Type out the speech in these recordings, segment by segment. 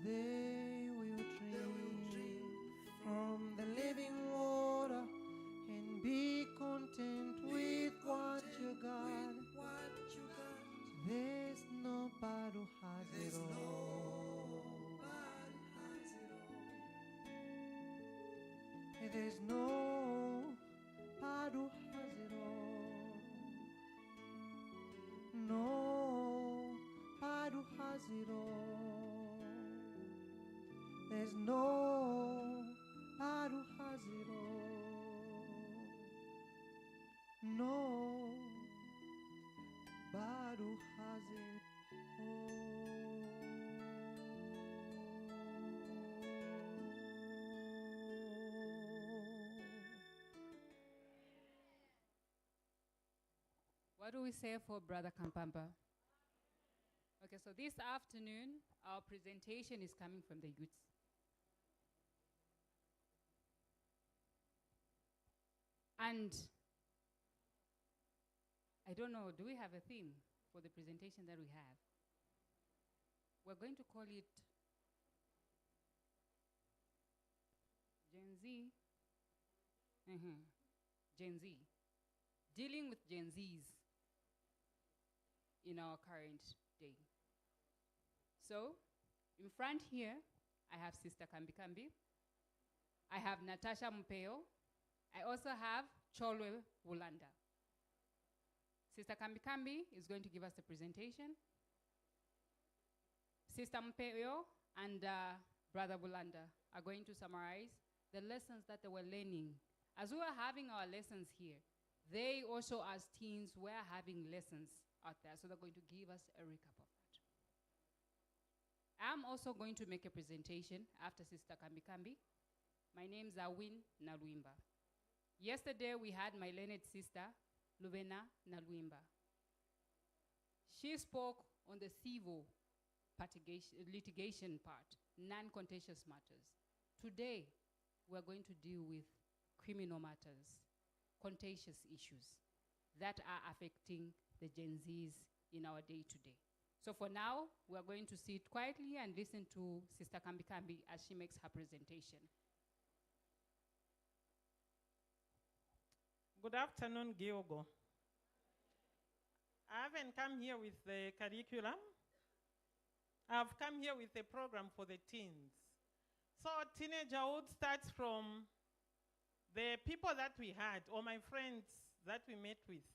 they will drink from the living water and be content with what you got. There's nobody who has it all. There's nobody who has it all. Nobody who has it all. There's nobody who has it all. Nobody who has it all. What do we say for Brother Kampamba? Okay, so this afternoon, our presentation is coming from the youths. And I don't know, do we have a theme for the presentation that we have? We're going to call it Gen Z. Gen Z. Dealing with Gen Zs in our current day. So, in front here, I have Sister Kambi Kambi. I have Natasha Mpeo. I also have Cholwe Wulanda. Sister Kambi Kambi is going to give us the presentation. Sister Mpeo and Brother Wulanda are going to summarize the lessons that they were learning. As we were having our lessons here, they also, as teens, were having lessons out there, so they're going to give us a recap of that. I'm also going to make a presentation after Sister Kambi Kambi. My name's Awin Nalwimba. Yesterday, we had my learned sister, Lubena Nalwimba. She spoke on the civil litigation part, non-contentious matters. Today, we're going to deal with criminal matters, contentious issues that are affecting the Gen Zs in our day-to-day. So for now, we're going to sit quietly and listen to Sister Kambi Kambi as she makes her presentation. Good afternoon, Giogo. I haven't come here with the curriculum. I've come here with a program for the teens. So teenagerhood starts from the people that we had, or my friends that we met with.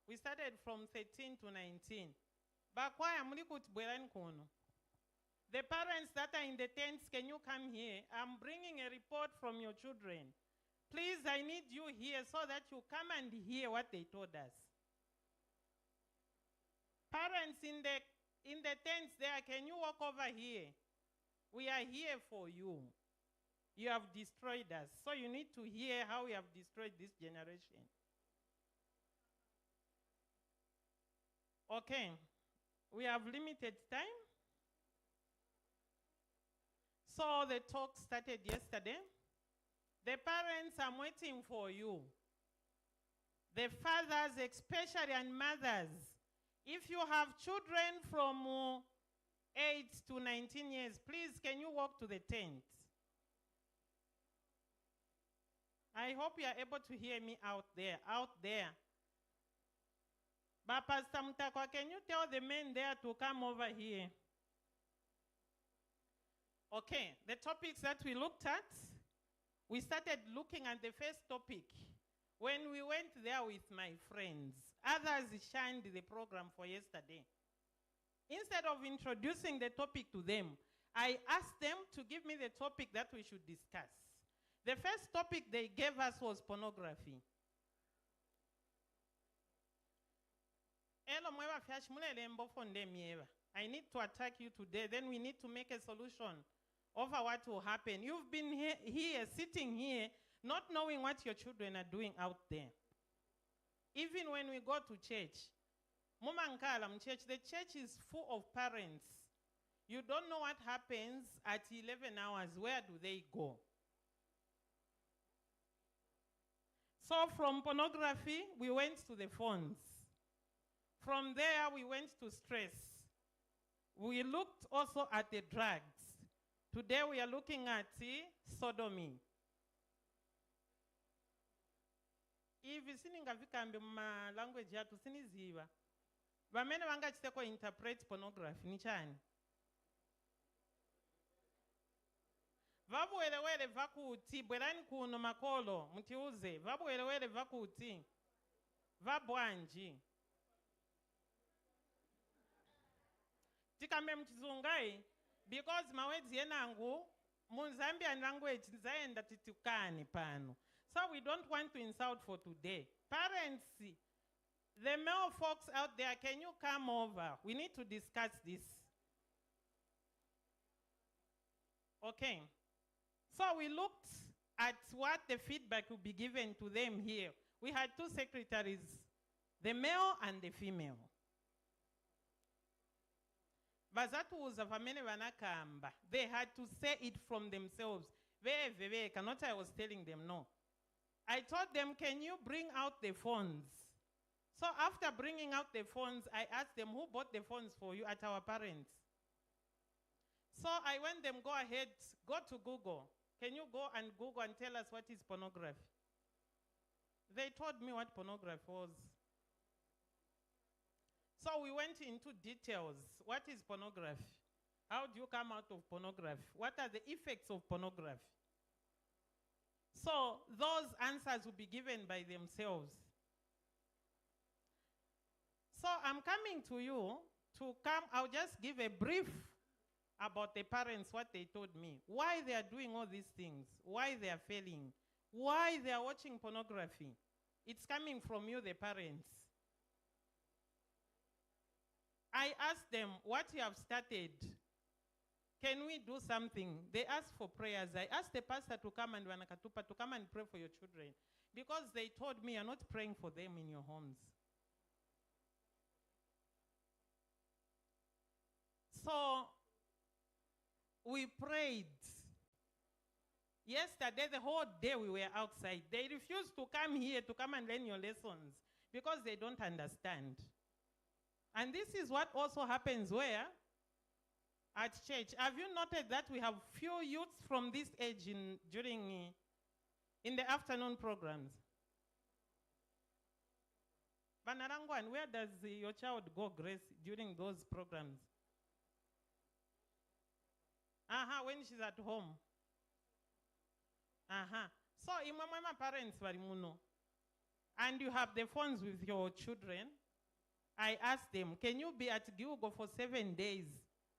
We started from 13 to 19. The parents that are in the tents, can you come here? I'm bringing a report from your children. Please, I need you here so that you come and hear what they told us. Parents in the tents there, can you walk over here? We are here for you. You have destroyed us. So you need to hear how we have destroyed this generation. Okay. We have limited time. So the talk started yesterday. The parents are waiting for you. The fathers especially and mothers. If you have children from 8 to 19 years, please can you walk to the tent? I hope you are able to hear me out there. But Pastor Mutakwa, can you tell the men there to come over here? Okay, the topics that we looked at, we started looking at the first topic when we went there with my friends. Others shined the program for yesterday. Instead of introducing the topic to them, I asked them to give me the topic that we should discuss. The first topic they gave us was pornography. I need to attack you today, then we need to make a solution over what will happen. You've been here, sitting here, not knowing what your children are doing out there. Even when we go to church, the church is full of parents. You don't know what happens at 11 hours. Where do they go? So from pornography, we went to the phones. From there, we went to stress. We looked also at the drugs. Today we are looking at sodomy. Ivi siningavikambe ma language yatu siniziva. Vamene vangachiteko interpret pornography ni chani? Vabuwelewele vakuti bwerani kuno makolo mutiuze vabuwelewele vakuti vabwanji tikambe mchizungai because mawedzi enangu mu Zambian language nzaenda titukane pano. So we don't want to insult for today. Parents, the male folks out there, can you come over? We need to discuss this. Okay. So we looked at what the feedback would be given to them here. We had two secretaries, the male and the female. Bazatuuza vamene vanakamba. They had to say it from themselves. Not I was telling them no. I told them, can you bring out the phones? So after bringing out the phones, I asked them, who bought the phones for you at our parents? So I went them, go ahead, go to Google. Can you go and Google and tell us what is pornography? They told me what pornography was. So we went into details. What is pornography? How do you come out of pornography? What are the effects of pornography? So those answers will be given by themselves. So I'm coming to you to come, I'll just give a brief about the parents, what they told me, why they are doing all these things, why they are failing, why they are watching pornography. It's coming from you, the parents. I asked them, what you have started, can we do something? They asked for prayers. I asked the pastor to come and Wanakatupa to come and pray for your children because they told me you're not praying for them in your homes. So we prayed. Yesterday, the whole day we were outside. They refused to come here to come and learn your lessons because they don't understand. And this is what also happens where? At church. Have you noted that we have few youths from this age in the afternoon programs? Banarangwan, where does your child go, Grace, during those programs? When she's at home. So, my parents were muno. And you have the phones with your children. I asked them, can you be at Gilgo for 7 days?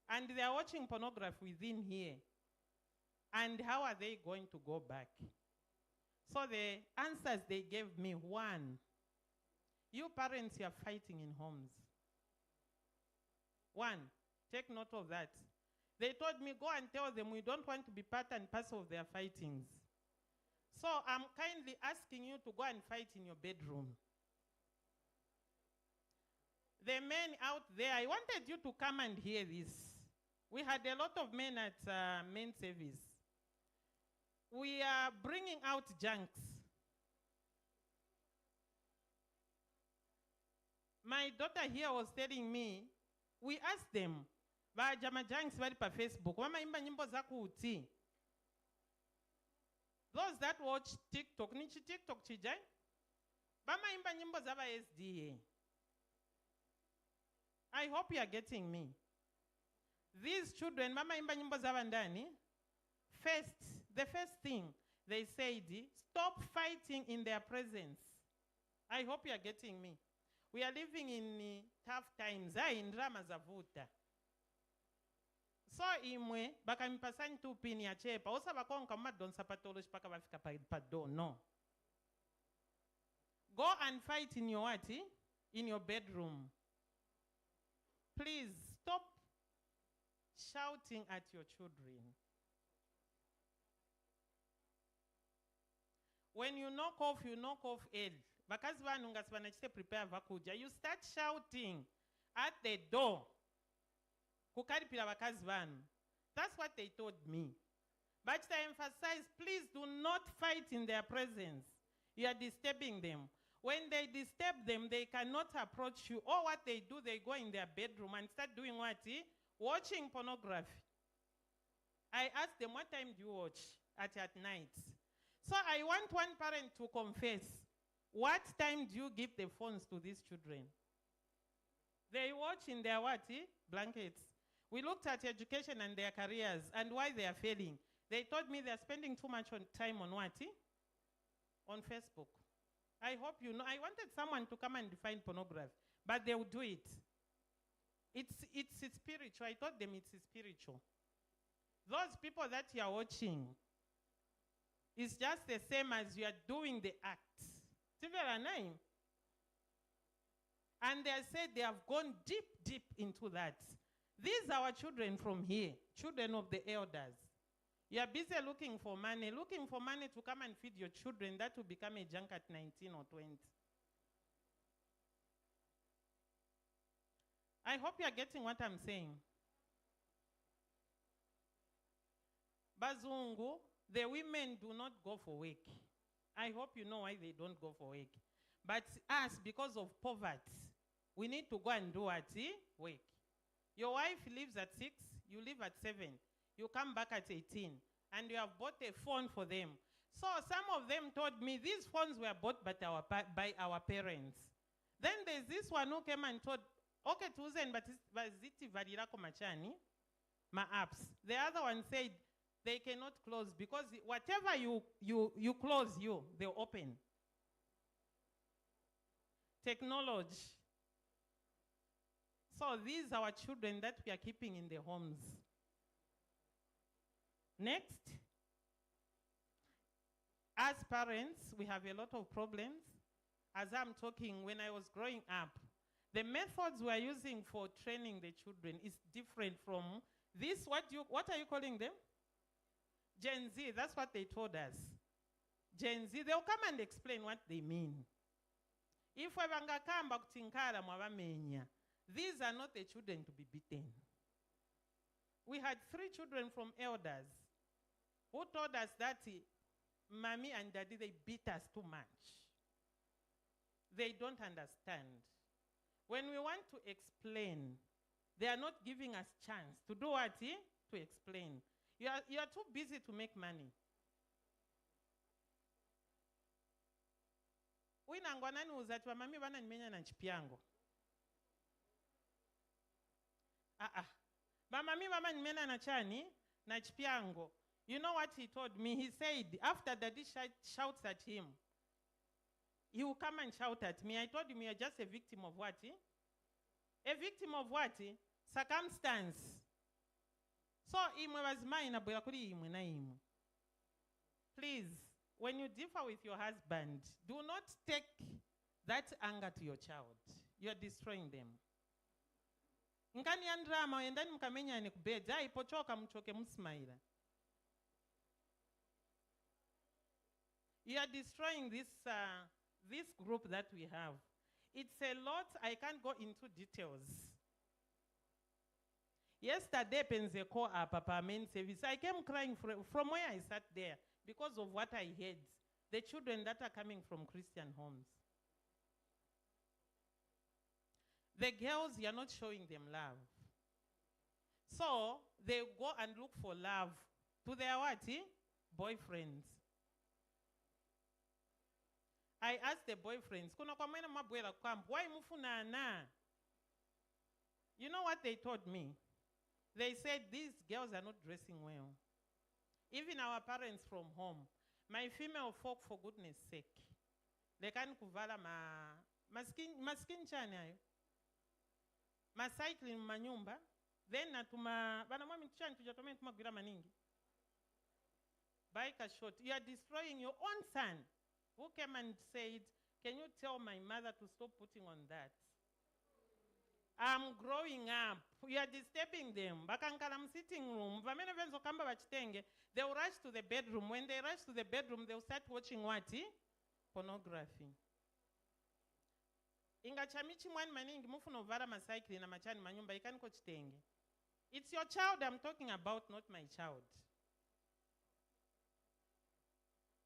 And they are watching pornography within here. And how are they going to go back? So the answers they gave me, one, you parents, you are fighting in homes. One, take note of that. They told me, go and tell them we don't want to be part and parcel of their fightings. So I'm kindly asking you to go and fight in your bedroom. The men out there, I wanted you to come and hear this. We had a lot of men at men's service. We are bringing out junks. My daughter here was telling me, we asked them, Bajama junks bali pa Facebook, wama imba nyimbo za kuti. Those that watch TikTok, nichi TikTok chijai? Bama imba nyimbo za ba SDA. I hope you are getting me. These children, mama imba nyimbo za bandani. The first thing they said, stop fighting in their presence. I hope you are getting me. We are living in tough times. In drama zavuta. So imwe baka mpasani tu pini ya chepa. Osa bakonka madon sapatolo shpaka bafika pado. No. Go and fight in your what? In your bedroom. Please stop shouting at your children. When you knock off L. Bakazi vanu ngasibana prepare vakuja. You start shouting at the door. Kukaripira bakazi vanu. That's what they told me. But I emphasize, please do not fight in their presence. You are disturbing them. When they disturb them, they cannot approach you. Or what they do, they go in their bedroom and start doing what? Watching pornography. I asked them, what time do you watch at night? So I want one parent to confess, what time do you give the phones to these children? They watch in their what? Blankets. We looked at education and their careers and why they are failing. They told me they're spending too much time on what? On Facebook. I hope you know. I wanted someone to come and define pornography, but they will do it. It's spiritual. I told them it's spiritual. Those people that you are watching, it's just the same as you are doing the act. Similar name. And they said they have gone deep into that. These are our children from here, children of the elders. You are busy looking for money to come and feed your children. That will become a junk at 19 or 20. I hope you are getting what I'm saying. Bazungu, the women do not go for work. I hope you know why they don't go for work. But us, because of poverty, we need to go and do what? Work. Your wife leaves at 6, you leave at 7. You come back at 18, and you have bought a phone for them. So some of them told me these phones were bought by our parents. Then there's this one who came and told, okay, tuzen, but ziti vadirako machani, my apps. The other one said they cannot close because whatever you close, they'll open. Technology. So these are our children that we are keeping in the homes. Next, as parents, we have a lot of problems. As I'm talking, when I was growing up, the methods we are using for training the children is different from this. What are you calling them? Gen Z, that's what they told us. Gen Z, they'll come and explain what they mean. If we bangakamba kutinkara mwabamenya, these are not the children to be beaten. We had 3 children from elders who told us that mommy and daddy, they beat us too much. They don't understand. When we want to explain, they are not giving us chance to do what? To explain. You are too busy to make money. Winangwanani uzati wa mami wana nimenya na nchipiango. Mami mama nimenya na chani na nchipiango. You know what he told me? He said, after daddy shouts at him, he will come and shout at me. I told him, you are just a victim of what? A victim of what? Circumstance. So, imwe was mine, please, when you differ with your husband, do not take that anger to your child. You are destroying them. Nkani andrama endani mkamenya ne kubed. Ai pochoka mchoke msmaila. You are destroying this group that we have. It's a lot. I can't go into details. Yesterday, Penzeko, Papa main service, I came crying from where I sat there because of what I heard. The children that are coming from Christian homes. The girls, you're not showing them love. So, they go and look for love to their what? Boyfriends. I asked the boyfriends, why mufunana? You know what they told me? They said these girls are not dressing well. Even our parents from home, my female folk, for goodness sake, they can't kuvala ma skin chanya, ma cycling manyumba, then natuma bana mami tuchani tujatome tuma gwira maningi. Bike a shot. You are destroying your own son. Who came and said, can you tell my mother to stop putting on that? I'm growing up. You are disturbing them. Bakankalam sitting room. They will rush to the bedroom. When they rush to the bedroom, they will start watching what? Pornography. Ingachamichi mwan maningi mufu novara masaikli na machani manyumba ikan kochitenge. It's your child I'm talking about, not my child.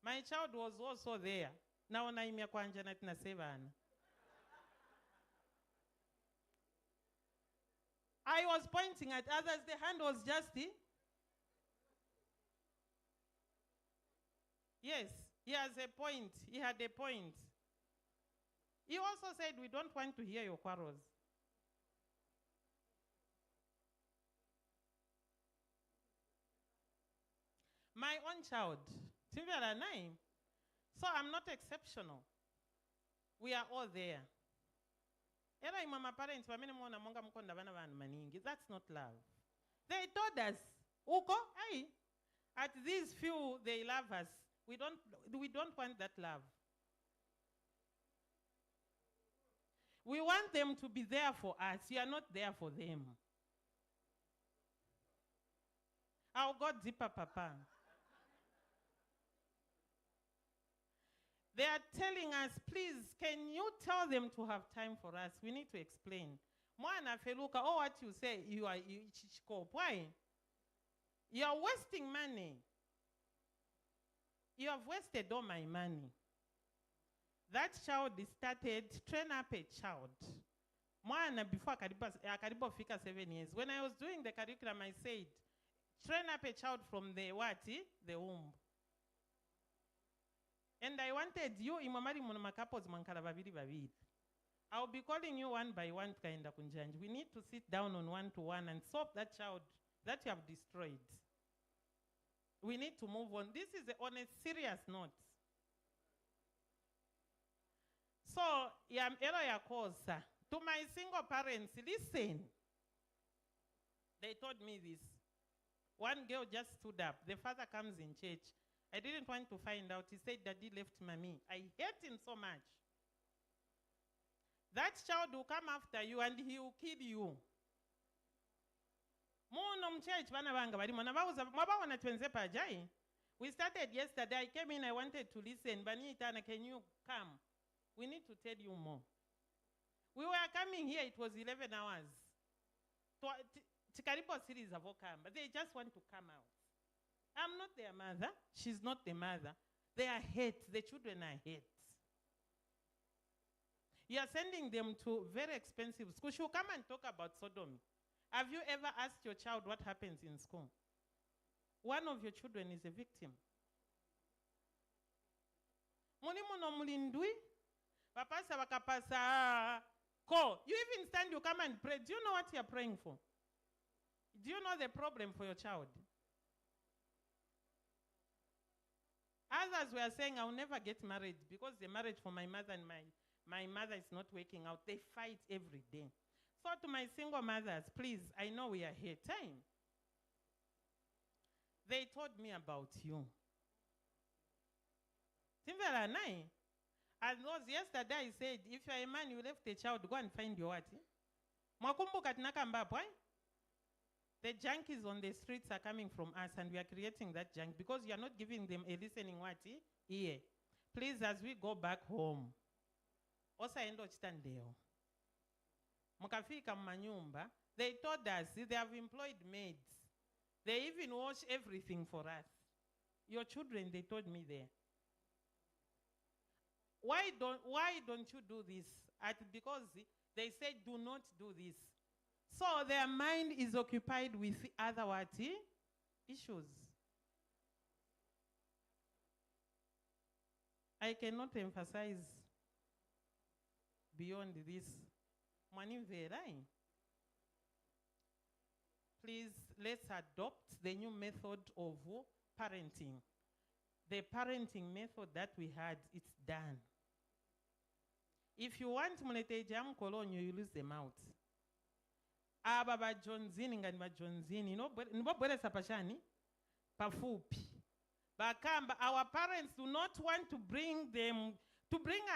My child was also there. Now naimia kwanja na tina sevana. I was pointing at others, the hand was just Yes, he has a point. He had a point. He also said, we don't want to hear your quarrels. My own child. So I'm not exceptional. We are all there. That's not love. They told us, Uko, hey, at these few they love us. We don't want that love. We want them to be there for us. You are not there for them. I'll go deeper, Papa. They are telling us, please, can you tell them to have time for us? We need to explain. Mwana feluka, oh, what you say, you are chichiko. Why? You are wasting money. You have wasted all my money. That child started, train up a child. Mwana before akaribo fika 7 years. When I was doing the curriculum, I said, train up a child from the what? The womb. And I wanted you, I'll be calling you one by one, NJANJI. We need to sit down on one-to-one and solve that child that you have destroyed. We need to move on. This is on a serious note. So, to my single parents, listen. They told me this. One girl just stood up. The father comes in church. I didn't want to find out. He said, Daddy left mommy. I hate him so much. That child will come after you and he will kill you. We started yesterday. I came in, I wanted to listen. Banitana, can you come? We need to tell you more. We were coming here, it was 11 hours. Tikaripo series of Okamba. They just want to come out. I'm not their mother. She's not the mother. They are hate. The children are hate. You are sending them to very expensive schools. She'll come and talk about sodomy. Have you ever asked your child what happens in school? One of your children is a victim. You even stand, you come and pray. Do you know what you're praying for? Do you know the problem for your child? Others were saying, I'll never get married because the marriage for my mother and my mother is not working out. They fight every day. So to my single mothers, please, I know we are here. Time. They told me about you. And was yesterday I said, if you're a man, you left a child, go and find your what? The junkies on the streets are coming from us and we are creating that junk because you are not giving them a listening what? Ear. Please, as we go back home, they told us they have employed maids. They even wash everything for us. Your children, they told me there. Why don't you do this? Because they said do not do this. So their mind is occupied with other what? Issues. I cannot emphasize beyond this. Please, let's adopt the new method of parenting. The parenting method that we had, it's done. If you want jam kolonyo, you lose them out. Ababa Johnzini ngani ba Johnzini no bwele sapashani pafupi. Bakamba, our parents do not want to bring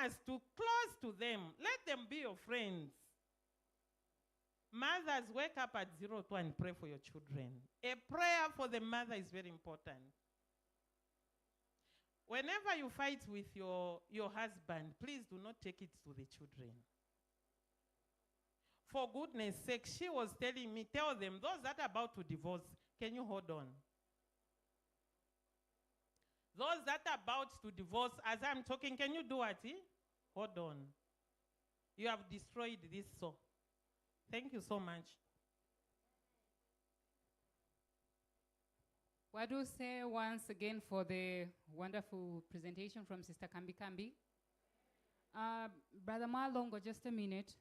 us too close to them. Let them be your friends. Mothers, wake up at 02 and pray for your children. A prayer for the mother is very important. Whenever you fight with your husband, please do not take it to the children. For goodness sake, she was telling me, tell them, those that are about to divorce, can you hold on? Those that are about to divorce, as I'm talking, can you do what? Hold on. You have destroyed this soul. Thank you so much. What do you say once again for the wonderful presentation from Sister Kambi Kambi? Brother Malongo, just a minute.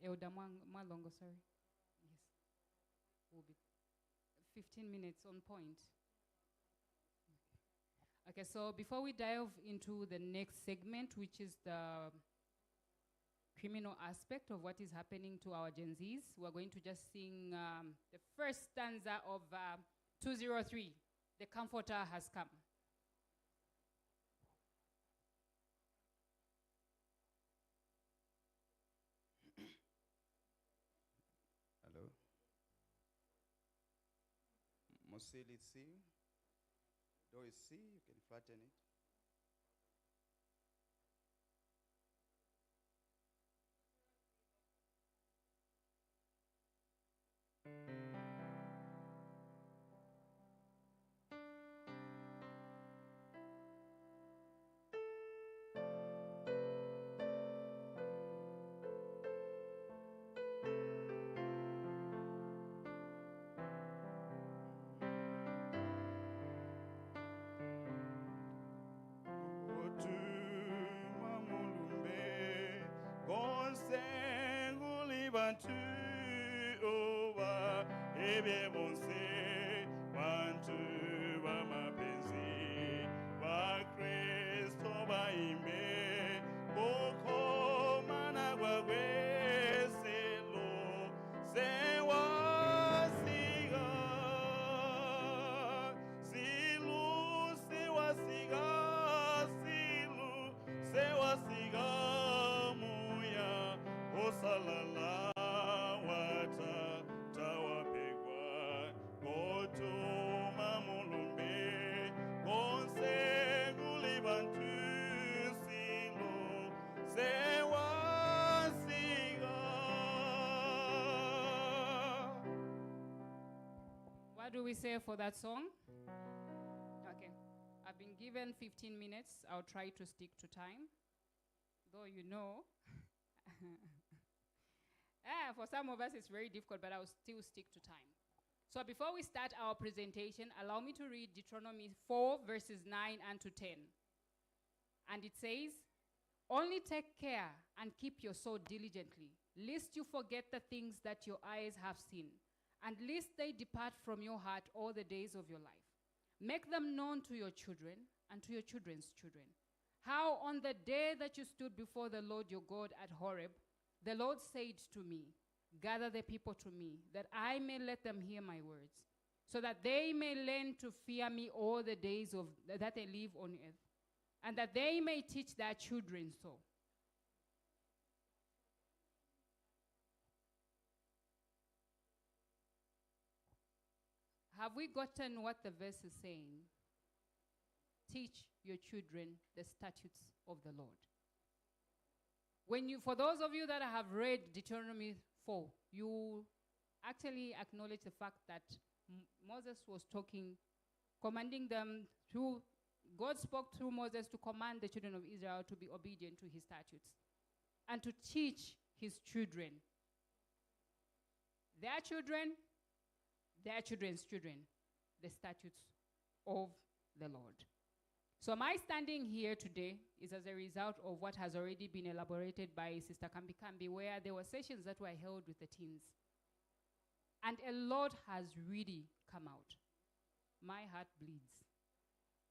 Elder Malongo, sorry. Yes. Will be 15 minutes on point. Okay, so before we dive into the next segment, which is the criminal aspect of what is happening to our Gen Zs, we're going to just sing the first stanza of 203, The Comforter Has Come. Hello. Mostly C. Do is C, you can flatten it. Bantu oba ebe bonse bantu ba mapenzi ba Kristo ba imbe koko mana gwagwe selo sewa siga silu sewa siga silu sewa siga muya osalala What do we say for that song? Okay. I've been given 15 minutes. I'll try to stick to time. Though you know, for some of us it's very difficult, but I'll still stick to time. So before we start our presentation, allow me to read Deuteronomy 4, verses 9 and to 10. And it says, "Only take care and keep your soul diligently, lest you forget the things that your eyes have seen, and lest they depart from your heart all the days of your life. Make them known to your children and to your children's children. How on the day that you stood before the Lord your God at Horeb, the Lord said to me, gather the people to me, that I may let them hear my words, so that they may learn to fear me all the days of that they live on earth, and that they may teach their children so." Have we gotten what the verse is saying? Teach your children the statutes of the Lord. For those of you that have read Deuteronomy 4, you actually acknowledge the fact that Moses was commanding them through, God spoke through Moses to command the children of Israel to be obedient to his statutes and to teach his children, their children, their children's children, the statutes of the Lord. So my standing here today is as a result of what has already been elaborated by Sister Kambi Kambi, where there were sessions that were held with the teens. And a lot has really come out. My heart bleeds.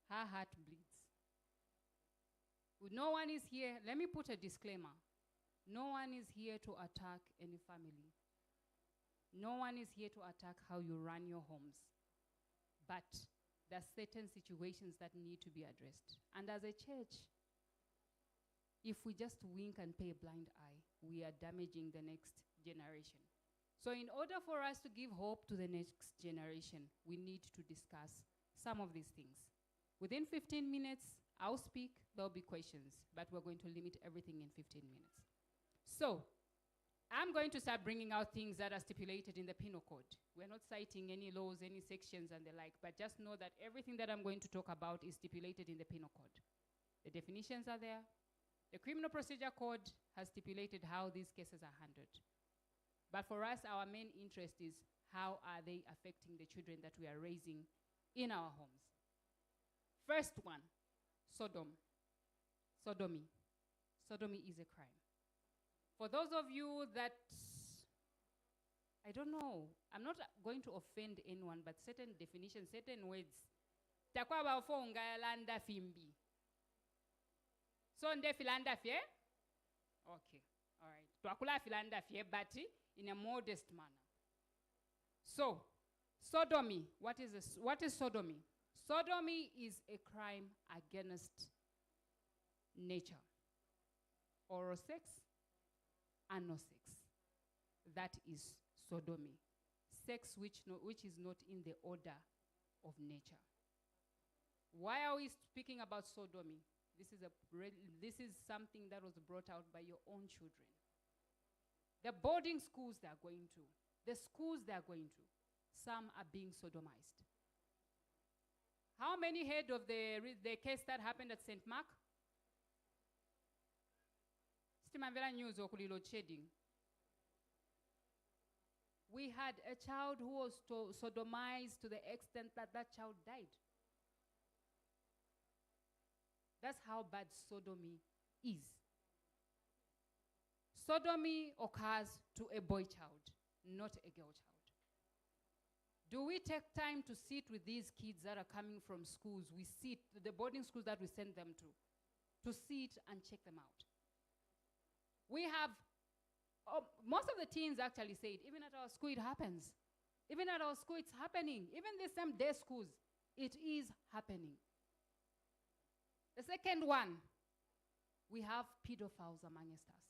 Her heart bleeds. No one is here, let me put a disclaimer. No one is here to attack any family. No one is here to attack how you run your homes. But there are certain situations that need to be addressed. And as a church, if we just wink and pay a blind eye, we are damaging the next generation. So in order for us to give hope to the next generation, we need to discuss some of these things. Within 15 minutes, I'll speak, there'll be questions, but we're going to limit everything in 15 minutes. So, I'm going to start bringing out things that are stipulated in the Penal Code. We're not citing any laws, any sections and the like, but just know that everything that I'm going to talk about is stipulated in the Penal Code. The definitions are there. The Criminal Procedure Code has stipulated how these cases are handled. But for us, our main interest is how are they affecting the children that we are raising in our homes? First one, Sodom. Sodomy. Sodomy is a crime. For those of you that, I don't know, I'm not going to offend anyone, but certain definitions, certain words. Takwaba fonga landa fimbi. So nde filanda fie? Okay, all right. Twakula filanda fie, but in a modest manner. So, sodomy, what is sodomy? Sodomy is a crime against nature. Oral sex, anal sex. That is sodomy. Sex which is not in the order of nature. Why are we speaking about sodomy? This is something that was brought out by your own children. The boarding schools they are going to, the schools they are going to, some are being sodomized. How many heard of the case that happened at St. Mark? Stimavela news okuli load shedding. We had a child who was sodomized to the extent that that child died. That's how bad sodomy is. Sodomy occurs to a boy child, not a girl child. Do we take time to sit with these kids that are coming from schools? We sit, the boarding schools that we send them to sit and check them out. We have, most of the teens actually say it, even at our school it happens. Even at our school it's happening. Even the same day schools, it is happening. The second one, we have pedophiles amongst us.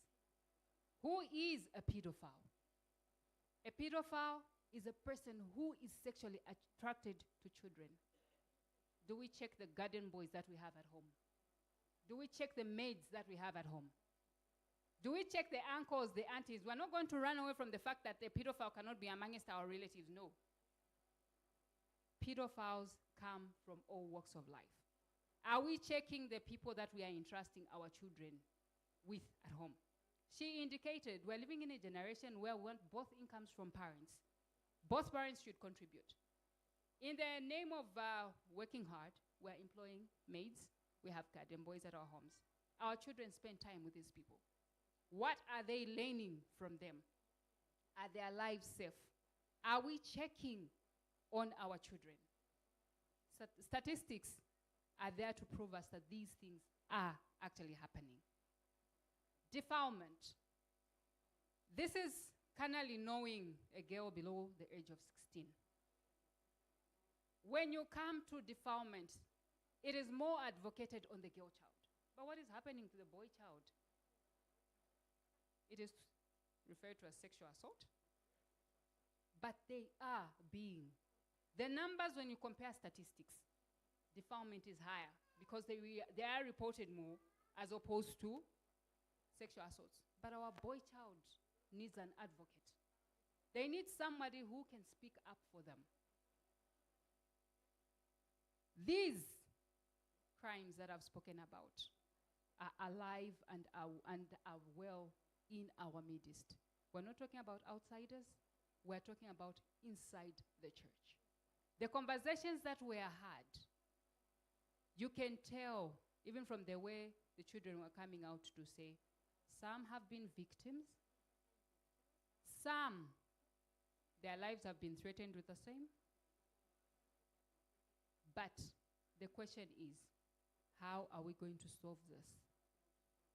Who is a pedophile? A pedophile is a person who is sexually attracted to children. Do we check the garden boys that we have at home? Do we check the maids that we have at home? Do we check the uncles, the aunties? We're not going to run away from the fact that a pedophile cannot be amongst our relatives, no. Pedophiles come from all walks of life. Are we checking the people that we are entrusting our children with at home? She indicated we're living in a generation where we want both incomes from parents. Both parents should contribute. In the name of working hard, we're employing maids. We have garden boys at our homes. Our children spend time with these people. What are they learning from them? Are their lives safe? Are we checking on our children? Statistics are there to prove us that these things are actually happening. Defilement. This is carnally knowing a girl below the age of 16. When you come to defilement, it is more advocated on the girl child. But what is happening to the boy child? It is referred to as sexual assault. But they are being. The numbers, when you compare statistics, defilement is higher because they are reported more as opposed to sexual assaults. But our boy child needs an advocate. They need somebody who can speak up for them. These crimes that I've spoken about are alive and are well in our midst. We're not talking about outsiders. We're talking about inside the church. The conversations that were had, you can tell, even from the way the children were coming out to say, some have been victims. Some, their lives have been threatened with the same. But the question is, how are we going to solve this?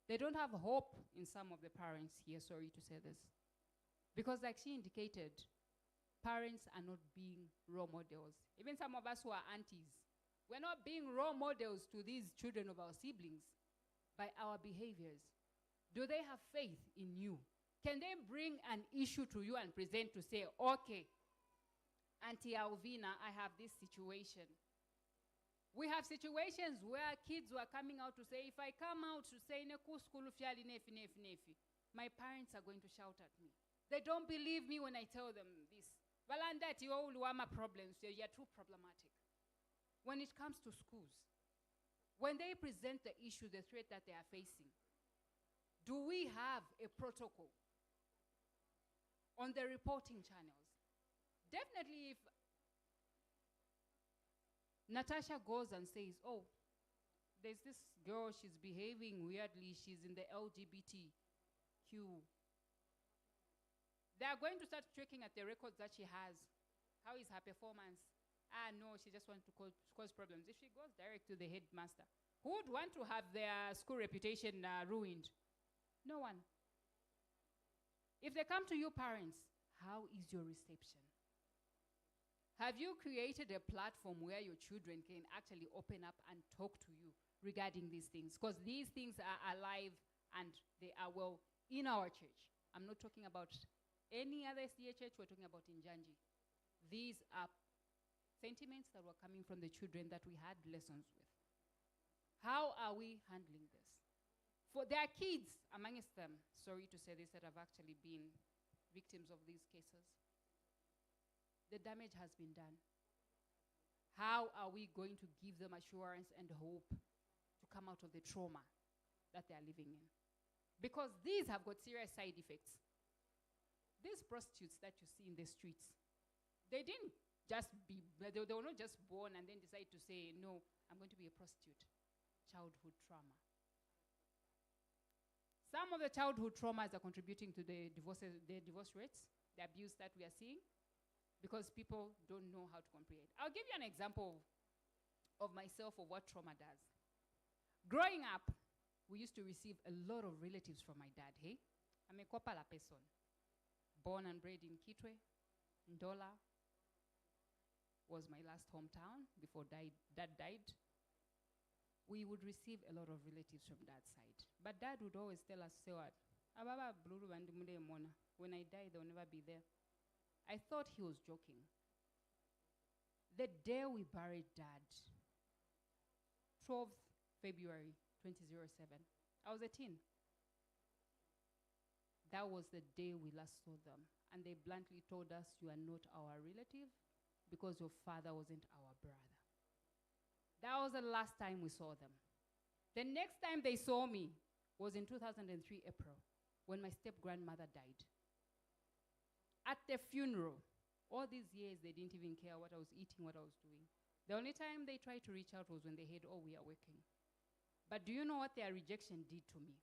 They don't have hope in some of the parents here, sorry to say this. Because like she indicated, parents are not being role models. Even some of us who are aunties, we're not being role models to these children of our siblings by our behaviors. Do they have faith in you? Can they bring an issue to you and present to say, okay, Auntie Alvina, I have this situation. We have situations where kids were coming out to say, if I come out to say, my parents are going to shout at me. They don't believe me when I tell them this. Problems, you're too problematic. When it comes to schools, when they present the issue, the threat that they are facing, do we have a protocol on the reporting channels? Definitely if Natasha goes and says, oh, there's this girl, she's behaving weirdly, she's in the LGBTQ. They are going to start checking at the records that she has. How is her performance? Ah, no, she just wants to cause problems. If she goes direct to the headmaster, who would want to have their school reputation ruined? No one. If they come to you parents, how is your reception? Have you created a platform where your children can actually open up and talk to you regarding these things? Because these things are alive and they are well in our church. I'm not talking about any other SDA church, we're talking about NJANJI. These are sentiments that were coming from the children that we had lessons with. How are we handling this? For there are kids amongst them, sorry to say this, that have actually been victims of these cases. The damage has been done. How are we going to give them assurance and hope to come out of the trauma that they are living in? Because these have got serious side effects. These prostitutes that you see in the streets, they didn't just be, they were not just born and then decide to say, no, I'm going to be a prostitute. Childhood trauma. Some of the childhood traumas are contributing to the divorce rates, the abuse that we are seeing, because people don't know how to comprehend. I'll give you an example of myself of what trauma does. Growing up, we used to receive a lot of relatives from my dad, hey? I'm a Kopala person. Born and bred in Kitwe, Ndola was my last hometown before dad died. We would receive a lot of relatives from that side. But dad would always tell us, say what? When I die, they'll never be there. I thought he was joking. The day we buried dad, 12th February 2007, I was a teen. That was the day we last saw them. And they bluntly told us, you are not our relative because your father wasn't our brother. That was the last time we saw them. The next time they saw me was in 2003 April, when my step-grandmother died. At the funeral, all these years they didn't even care what I was eating, what I was doing. The only time they tried to reach out was when they heard, oh, we are working. But do you know what their rejection did to me?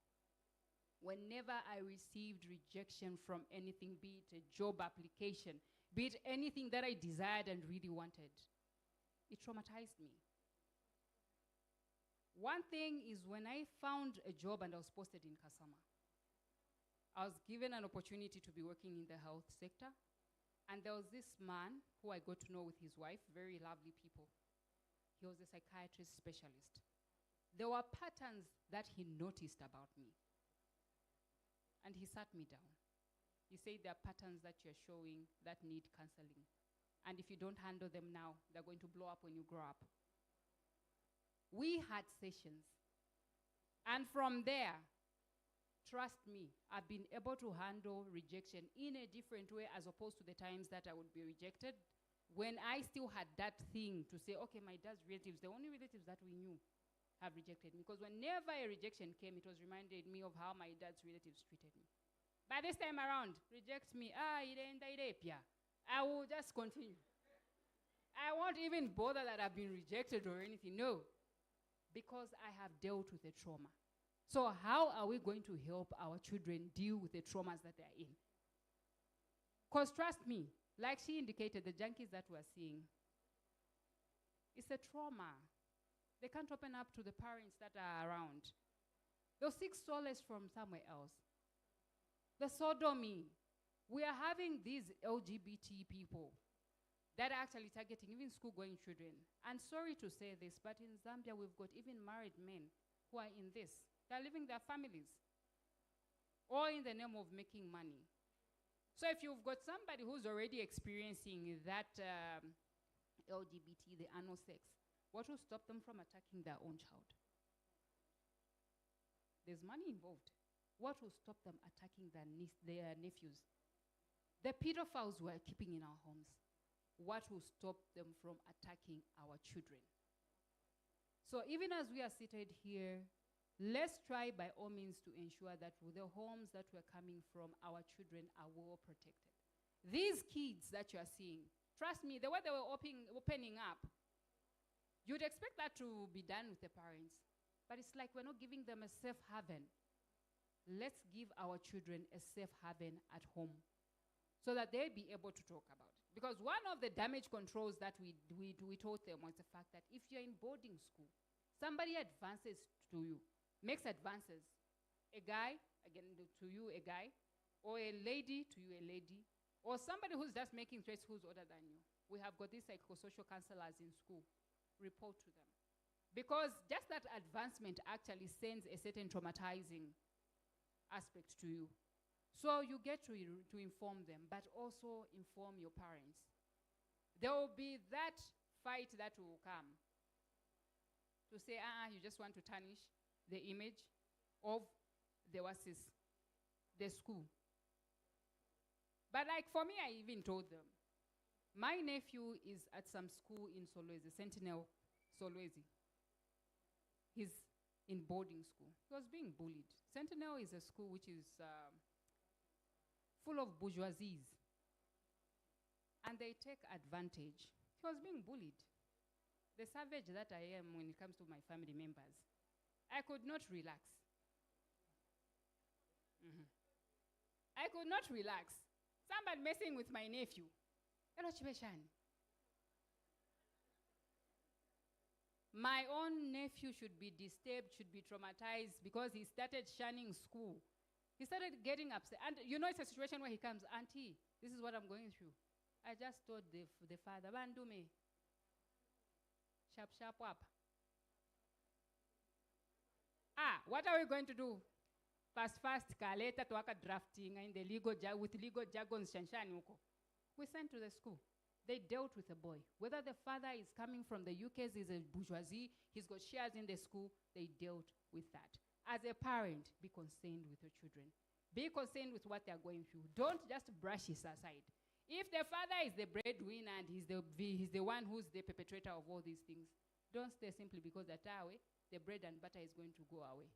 Whenever I received rejection from anything, be it a job application, be it anything that I desired and really wanted, it traumatized me. One thing is when I found a job and I was posted in Kasama, I was given an opportunity to be working in the health sector. And there was this man who I got to know with his wife, very lovely people. He was a psychiatrist specialist. There were patterns that he noticed about me. And he sat me down. He said there are patterns that you're showing that need counseling. And if you don't handle them now, they're going to blow up when you grow up. We had sessions. And from there, trust me, I've been able to handle rejection in a different way as opposed to the times that I would be rejected when I still had that thing to say, okay, my dad's relatives, the only relatives that we knew have rejected me. Because whenever a rejection came, it was reminded me of how my dad's relatives treated me. By this time around, reject me, I will just continue. I won't even bother that I've been rejected or anything, no. Because I have dealt with the trauma. So how are we going to help our children deal with the traumas that they're in? Because trust me, like she indicated, the junkies that we're seeing, it's a trauma. They can't open up to the parents that are around. They'll seek solace from somewhere else. The sodomy. We are having these LGBT people that are actually targeting even school-going children. And sorry to say this, but in Zambia, we've got even married men who are in this. They're leaving their families, all in the name of making money. So if you've got somebody who's already experiencing that LGBT, the anal sex, what will stop them from attacking their own child? There's money involved. What will stop them attacking their nephews? The pedophiles we're keeping in our homes. What will stop them from attacking our children? So even as we are seated here, let's try by all means to ensure that with the homes that we're coming from, our children are well protected. These kids that you are seeing, trust me, the way they were opening up, you'd expect that to be done with the parents. But it's like we're not giving them a safe haven. Let's give our children a safe haven at home so that they'll be able to talk about it. Because one of the damage controls that we taught them was the fact that if you're in boarding school, somebody advances to you, makes advances. A guy, again to you, a guy, or a lady to you, a lady, or somebody who's just making threats who's older than you. We have got these psychosocial counselors in school. Report to them. Because just that advancement actually sends a certain traumatizing aspect to you. So you get to inform them, but also inform your parents. There will be that fight that will come to say, you just want to tarnish the image of the WASIS, the school. But like for me, I even told them, my nephew is at some school in Solwezi, Sentinel Solwezi. He's in boarding school. He was being bullied. Sentinel is a school which is full of bourgeoisies. And they take advantage. He was being bullied. The savage that I am when it comes to my family members, I could not relax. I could not relax. Somebody messing with my nephew. My own nephew should be disturbed, should be traumatized because he started shunning school. He started getting upset. And you know, it's a situation where he comes, Auntie, this is what I'm going through. I just told the father, Bandume. Sharp, sharp up. What are we going to do? Fast, kaleta tuwaka drafting in the legal with legal jargons shanshani uko. We sent to the school. They dealt with the boy. Whether the father is coming from the UK's, is a bourgeoisie, he's got shares in the school, they dealt with that. As a parent, be concerned with your children. Be concerned with what they're going through. Don't just brush it aside. If the father is the breadwinner and he's the one who's the perpetrator of all these things, don't stay simply because that way, the bread and butter is going to go away.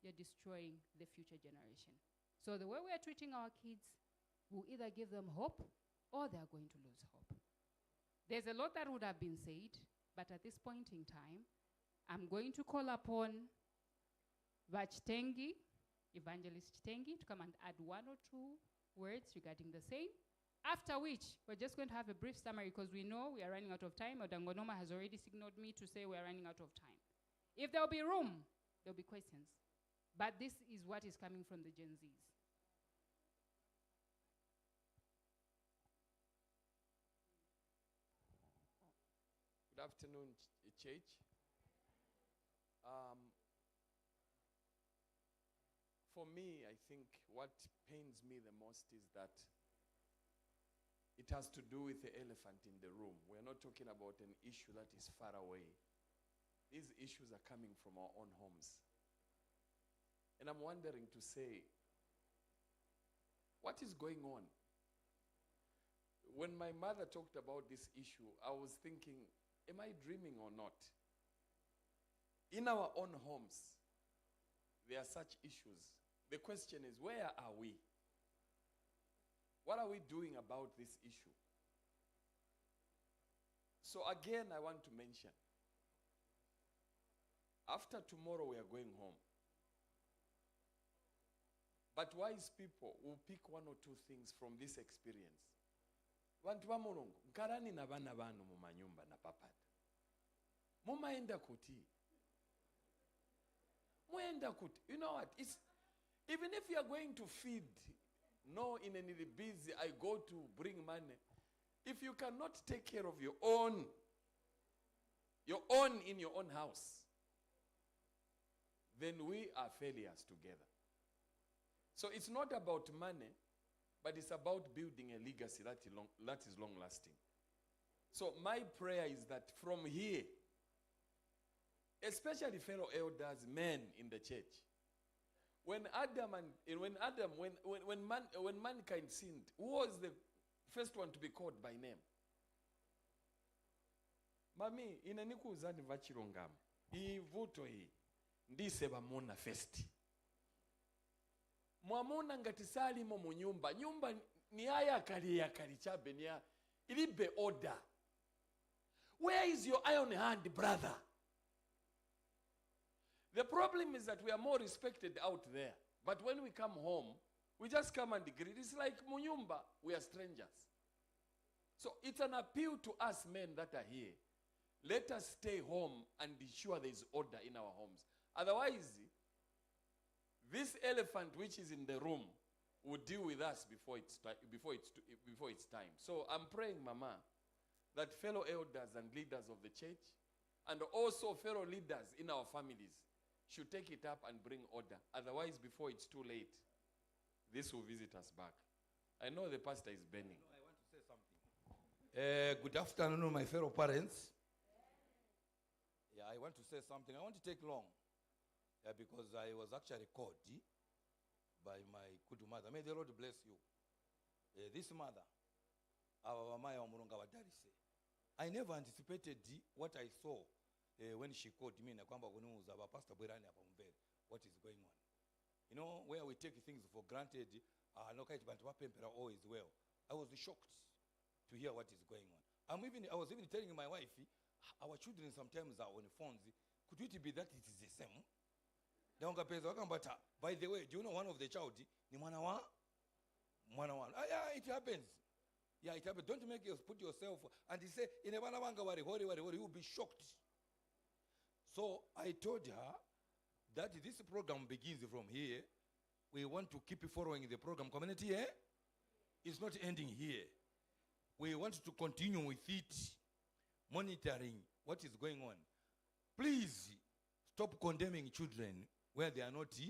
You're destroying the future generation. So the way we are treating our kids will either give them hope or they're going to lose hope. There's a lot that would have been said, but at this point in time, I'm going to call upon Vachtengi, Evangelist Chitengi, to come and add one or two words regarding the same. After which, we're just going to have a brief summary because we know we are running out of time. Odangonoma has already signaled me to say we're running out of time. If there'll be room, there'll be questions. But this is what is coming from the Gen Zs. Good afternoon, church. For me, I think what pains me the most is that it has to do with the elephant in the room. We're not talking about an issue that is far away. These issues are coming from our own homes. And I'm wondering to say, what is going on? When my mother talked about this issue, I was thinking, am I dreaming or not? In our own homes, there are such issues. The question is, where are we? What are we doing about this issue? So again, I want to mention, after tomorrow we are going home. But wise people will pick one or two things from this experience. Bantu ba Mulungu, nkarani na bana banu mu manyumba na papata. Mumaenda kuti. Muenda kuti. You know what? It's even if you are going to feed, no, in any busy, I go to bring money. If you cannot take care of your own in your own house, then we are failures together. So it's not about money, but it's about building a legacy that is long-lasting. So my prayer is that from here, especially fellow elders, men in the church, when mankind sinned, who was the first one to be called by name? Mami, inanikuuzani vachirongama. Ivuto hii. Ndise bamona first. Mwamona ngatisali mo munyumba. Nyumba ni haya kali chabe niya. ilibe order. Where is your iron hand, brother? The problem is that we are more respected out there. But when we come home, we just come and greet. It's like Munyumba, we are strangers. So it's an appeal to us men that are here. Let us stay home and ensure there is order in our homes. Otherwise, this elephant which is in the room will deal with us before it's time. So I'm praying, Mama, that fellow elders and leaders of the church and also fellow leaders in our families should take it up and bring order. Otherwise, before it's too late, this will visit us back. I know the pastor is burning. I want to say something. Good afternoon, my fellow parents. Yeah, I want to say something. I want to take long because I was actually called by my good mother. May the Lord bless you. This mother, our Maya Omurunga Wadarise, I never anticipated what I saw when she called me. Pastor Bwerani, what is going on? You know, where we take things for granted, all is well. I was shocked to hear what is going on. I was even telling my wife, our children sometimes are on the phones. Could it be that it is the same? By the way, do you know one of the child? Yeah, it happens. Yeah, it happens. Don't put yourself, and he say, you will be shocked. So I told her that this program begins from here. We want to keep following the program. Community here, it's not ending here. We want to continue with it, monitoring what is going on. Please stop condemning children where they are not.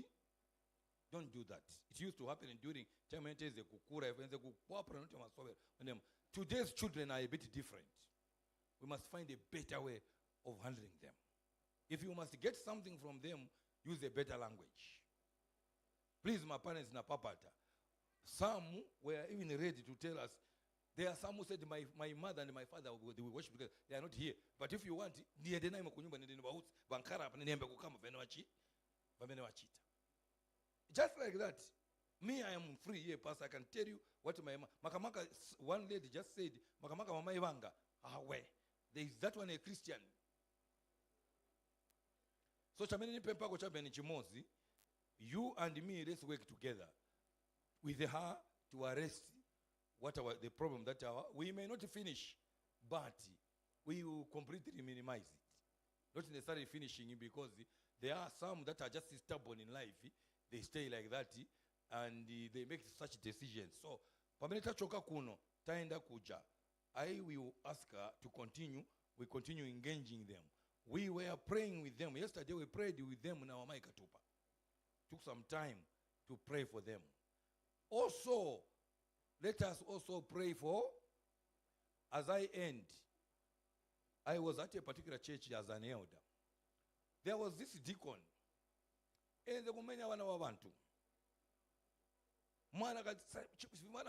Don't do that. It used to happen during today's children are a bit different. We must find a better way of handling them. If you must get something from them, use a better language. Please, my parents, na papata. Some were even ready to tell us. There are some who said, my mother and my father, they will worship together. They are not here. But if you want, just like that. Me, I am free here, Pastor. I can tell you what my Makamaka, one lady just said, Makamaka Mama Ivanga, where? There is that one a Christian. So you and me, let's work together with her to arrest the problem that we may not finish, but we will completely minimize it. Not necessarily finishing it, because there are some that are just stubborn in life. They stay like that and they make such decisions. So, Pameneta Choka Kuno, Taenda Kuja, I will ask her to continue. We continue engaging them. We were praying with them. Yesterday we prayed with them in our Maikatupa. Took some time to pray for them. Also, let us also pray for, as I end, I was at a particular church as an elder. There was this deacon. And the women are one to. Mana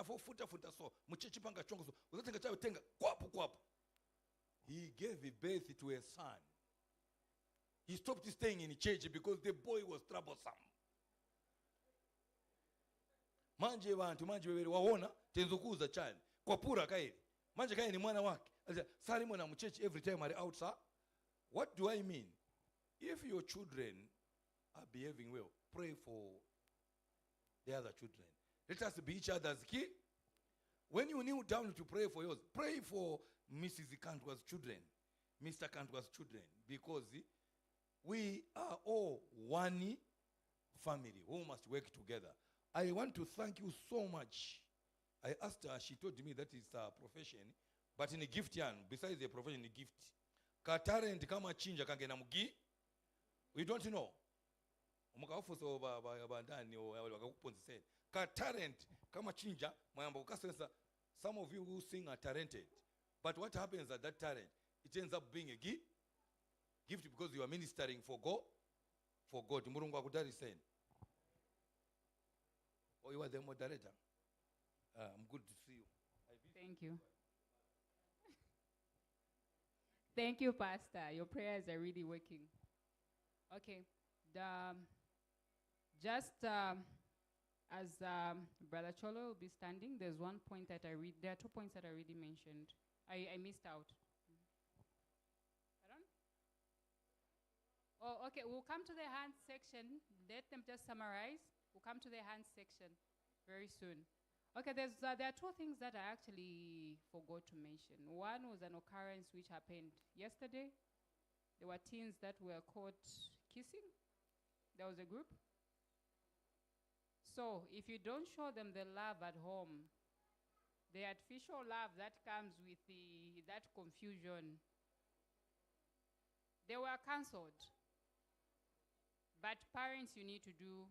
for futa so muchechi panga chongo so uzatenga chawe tenga kwapo. He gave birth to a son. He stopped staying in church because the boy was troublesome. Manje webere waona tenzukuza child kwa pura kaili. Manje kaili ni mwana wake. Sali mwana mchechi every time are outside. What do I mean? If your children are behaving well, pray for the other children. Let us be each other's key. When you kneel down to pray for yours, pray for Mrs. Kantwa's children, Mr. Kantwa's children, because we are all one family who must work together. I want to thank you so much. I asked her, she told me that is a profession, but in a gift, besides the profession, a gift. Katarent kama chinja kangena mugi, we don't know. Talent kama chinja mayamba ukasensa. Some of you who sing are talented, but what happens at that talent? It ends up being a gift because you are ministering for God. Murungu akudari saying, oh, you are the moderator. I'm good to see you. Thank you. Thank you, Pastor. Your prayers are really working. Okay. As Brother Cholo will be standing, there's one point that I read. There are 2 points that I already mentioned. I missed out. Pardon? Oh, okay. We'll come to the hands section. Let them just summarize. We'll come to the hands section very soon. Okay, there are 2 things that I actually forgot to mention. One was an occurrence which happened yesterday. There were teens that were caught kissing. There was a group. So if you don't show them the love at home, the artificial love that comes with that confusion, they were cancelled. But parents, you need to do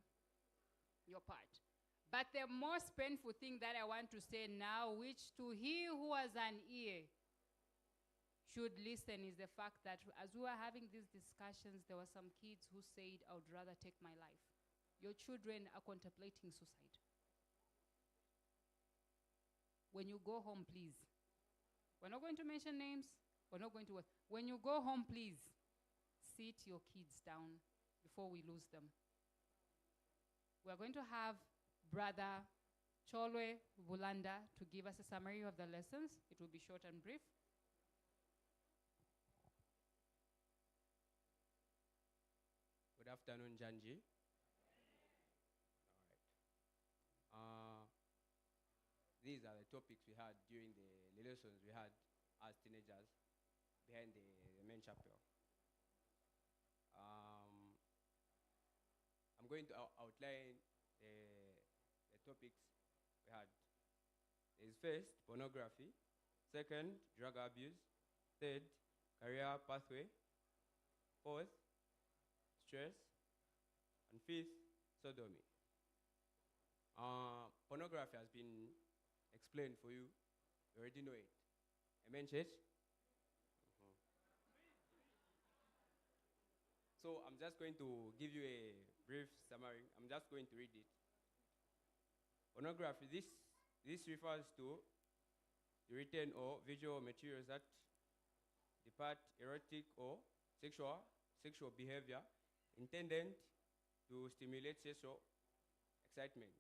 your part. But the most painful thing that I want to say now, which to he who has an ear should listen, is the fact that as we were having these discussions, there were some kids who said, I would rather take my life. Your children are contemplating suicide. When you go home, please. We're not going to mention names. We're not going to. When you go home, please, sit your kids down before we lose them. We're going to have Brother Cholwe Bulanda to give us a summary of the lessons. It will be short and brief. Good afternoon, Janji. All right. These are the topics we had during the lessons we had as teenagers behind the main chapel. I'm going to outline the topics we had. There is first, pornography. Second, drug abuse. Third, career pathway. Fourth, stress. And fifth, sodomy. Pornography has been explained for you. You already know it. Amen, church? So I'm just going to give you a brief summary. I'm just going to read it. Pornography, this refers to the written or visual materials that depart erotic or sexual behavior intended to stimulate sexual excitement.